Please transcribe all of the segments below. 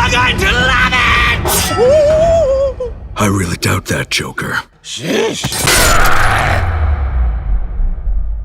You're going to love it! I really doubt that, Joker. Shush.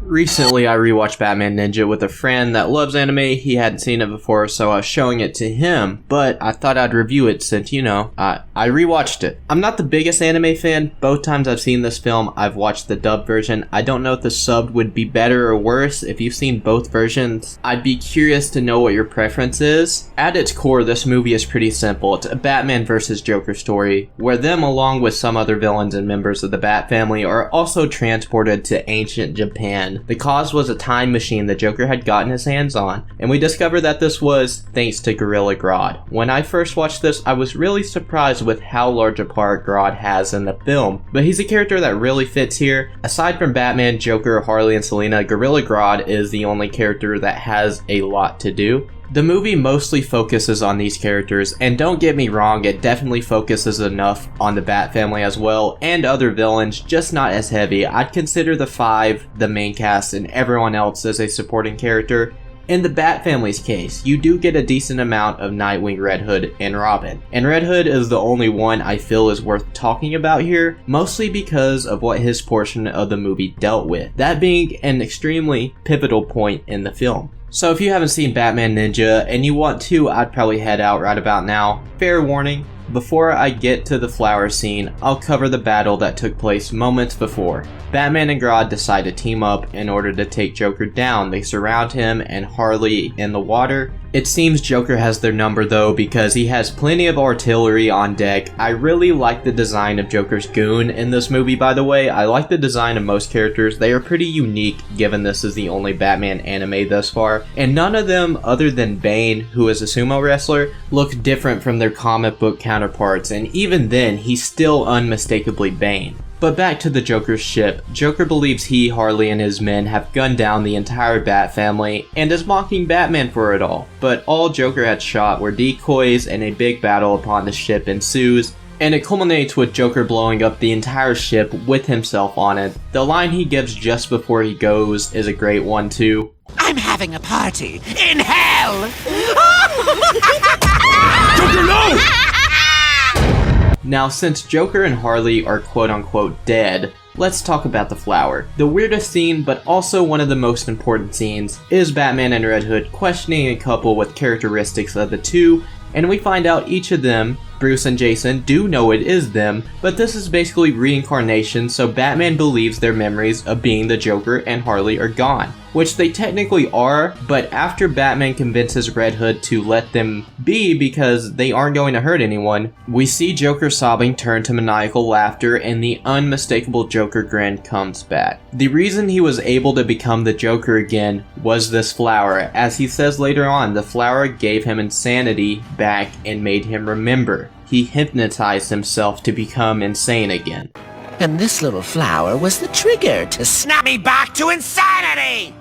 Recently, I rewatched Batman Ninja with a friend that loves anime. He hadn't seen it before, so I was showing it to him, but I thought I'd review it since, I rewatched it. I'm not the biggest anime fan. Both times I've seen this film, I've watched the dubbed version. I don't know if the subbed would be better or worse. If you've seen both versions, I'd be curious to know what your preference is. At its core, this movie is pretty simple. It's a Batman versus Joker story, where them, along with some other villains and members of the Bat family, are also transported to ancient Japan. The cause was a time machine the Joker had gotten his hands on, and we discover that this was thanks to Gorilla Grodd. When I first watched this, I was really surprised with how large a part Grodd has in the film, but he's a character that really fits here. Aside from Batman, Joker, Harley, and Selina, Gorilla Grodd is the only character that has a lot to do. The movie mostly focuses on these characters, and don't get me wrong, it definitely focuses enough on the Bat family as well, and other villains, just not as heavy. I'd consider the 5 the main cast and everyone else as a supporting character. In the Bat family's case, you do get a decent amount of Nightwing, Red Hood, and Robin. And Red Hood is the only one I feel is worth talking about here, mostly because of what his portion of the movie dealt with, that being an extremely pivotal point in the film. So if you haven't seen Batman Ninja and you want to, I'd probably head out right about now. Fair warning, before I get to the flower scene, I'll cover the battle that took place moments before. Batman and Grodd decide to team up in order to take Joker down. They surround him and Harley in the water. It seems Joker has their number though, because he has plenty of artillery on deck. I really like the design of Joker's goon in this movie, by the way. I like the design of most characters. They are pretty unique given this is the only Batman anime thus far, and none of them, other than Bane, who is a sumo wrestler, look different from their comic book counterparts, and even then, he's still unmistakably Bane. But back to the Joker's ship. Joker believes he, Harley, and his men have gunned down the entire Bat family and is mocking Batman for it all. But all Joker had shot were decoys, and a big battle upon the ship ensues, and it culminates with Joker blowing up the entire ship with himself on it. The line he gives just before he goes is a great one too. I'm having a party in hell! Joker, no! Now, since Joker and Harley are quote-unquote dead, let's talk about the flower. The weirdest scene, but also one of the most important scenes, is Batman and Red Hood questioning a couple with characteristics of the two, and we find out each of them, Bruce and Jason, do know it is them, but this is basically reincarnation, so Batman believes their memories of being the Joker and Harley are gone. Which they technically are, but after Batman convinces Red Hood to let them be because they aren't going to hurt anyone, we see Joker sobbing turn to maniacal laughter, and the unmistakable Joker grin comes back. The reason he was able to become the Joker again was this flower. As he says later on, the flower gave him insanity back and made him remember. He hypnotized himself to become insane again. And this little flower was the trigger to snap me back to insanity!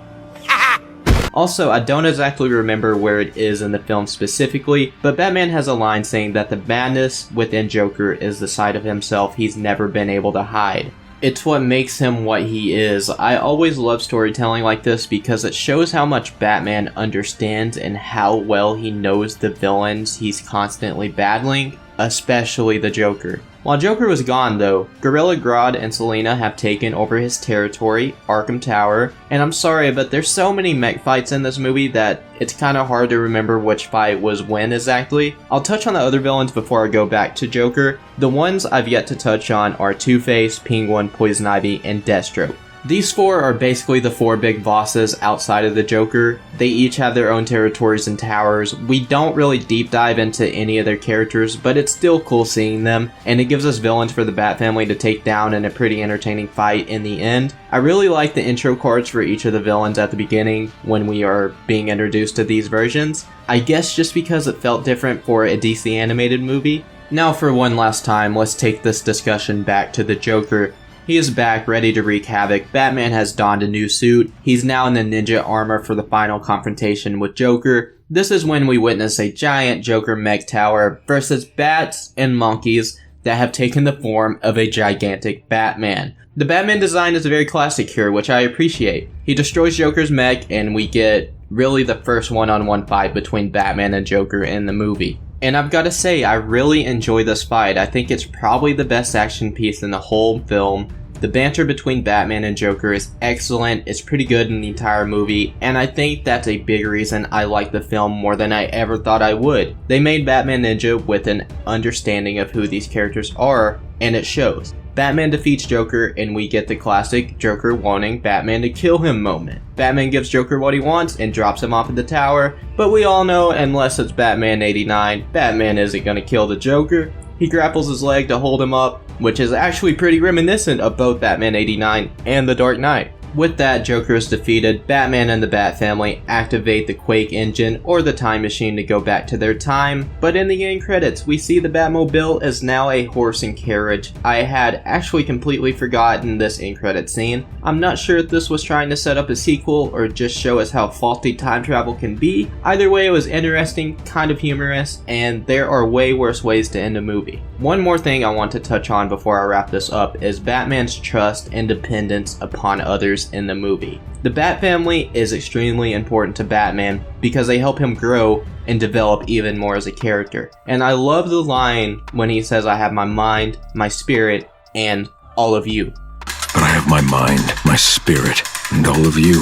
Also, I don't exactly remember where it is in the film specifically, but Batman has a line saying that the madness within Joker is the side of himself he's never been able to hide. It's what makes him what he is. I always love storytelling like this because it shows how much Batman understands and how well he knows the villains he's constantly battling, especially the Joker. While Joker was gone though, Gorilla Grodd and Selina have taken over his territory, Arkham Tower, and I'm sorry but there's so many mech fights in this movie that it's kinda hard to remember which fight was when exactly. I'll touch on the other villains before I go back to Joker. The ones I've yet to touch on are Two-Face, Penguin, Poison Ivy, and Deathstroke. These 4 are basically the 4 big bosses outside of the Joker. They each have their own territories and towers. We don't really deep dive into any of their characters, but it's still cool seeing them, and it gives us villains for the Bat family to take down in a pretty entertaining fight in the end. I really like the intro cards for each of the villains at the beginning when we are being introduced to these versions. I guess just because it felt different for a DC animated movie. Now for one last time, let's take this discussion back to the Joker. He is back, ready to wreak havoc. Batman has donned a new suit. He's now in the ninja armor for the final confrontation with Joker. This is when we witness a giant Joker mech tower versus bats and monkeys that have taken the form of a gigantic Batman. The Batman design is very classic here, which I appreciate. He destroys Joker's mech, and we get really the first one-on-one fight between Batman and Joker in the movie. And I've gotta say, I really enjoy this fight. I think it's probably the best action piece in the whole film. The banter between Batman and Joker is excellent, it's pretty good in the entire movie, and I think that's a big reason I like the film more than I ever thought I would. They made Batman Ninja with an understanding of who these characters are, and it shows. Batman defeats Joker, and we get the classic Joker wanting Batman to kill him moment. Batman gives Joker what he wants and drops him off at the tower, but we all know, unless it's Batman 89, Batman isn't gonna kill the Joker. He grapples his leg to hold him up, which is actually pretty reminiscent of both Batman 89 and The Dark Knight. With that, Joker is defeated, Batman and the Bat family activate the Quake engine or the time machine to go back to their time, but in the end credits we see the Batmobile is now a horse and carriage. I had actually completely forgotten this end credit scene. I'm not sure if this was trying to set up a sequel or just show us how faulty time travel can be. Either way, it was interesting, kind of humorous, and there are way worse ways to end a movie. One more thing I want to touch on before I wrap this up is Batman's trust and dependence upon others in the movie. The Bat family is extremely important to Batman because they help him grow and develop even more as a character. And I love the line when he says, "I have my mind, my spirit, and all of you." But I have my mind, my spirit, and all of you.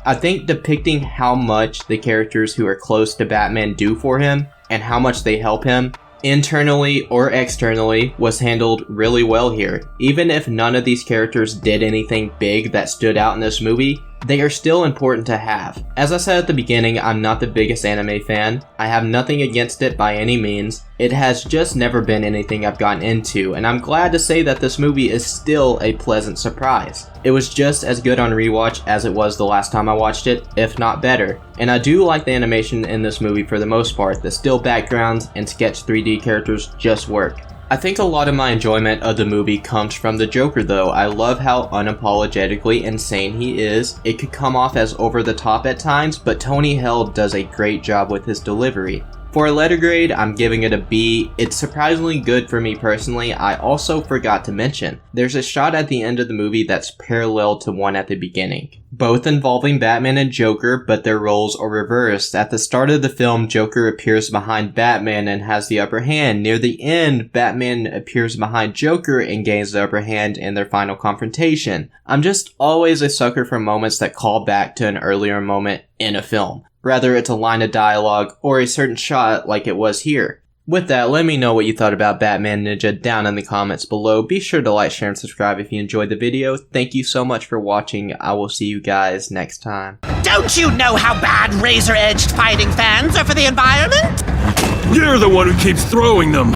I think depicting how much the characters who are close to Batman do for him and how much they help him internally or externally was handled really well here. Even if none of these characters did anything big that stood out in this movie, they are still important to have. As I said at the beginning, I'm not the biggest anime fan. I have nothing against it by any means. It has just never been anything I've gotten into, and I'm glad to say that this movie is still a pleasant surprise. It was just as good on rewatch as it was the last time I watched it, if not better. And I do like the animation in this movie for the most part. The still backgrounds and sketch 3D characters just work. I think a lot of my enjoyment of the movie comes from the Joker though. I love how unapologetically insane he is. It could come off as over the top at times, but Tony Held does a great job with his delivery. For a letter grade, I'm giving it a B. It's surprisingly good for me personally. I also forgot to mention, there's a shot at the end of the movie that's parallel to one at the beginning. Both involving Batman and Joker, but their roles are reversed. At the start of the film, Joker appears behind Batman and has the upper hand. Near the end, Batman appears behind Joker and gains the upper hand in their final confrontation. I'm just always a sucker for moments that call back to an earlier moment in a film. Whether it's a line of dialogue or a certain shot like it was here. With that, let me know what you thought about Batman Ninja down in the comments below. Be sure to like, share, and subscribe if you enjoyed the video. Thank you so much for watching. I will see you guys next time. Don't you know how bad razor-edged fighting fans are for the environment? You're the one who keeps throwing them!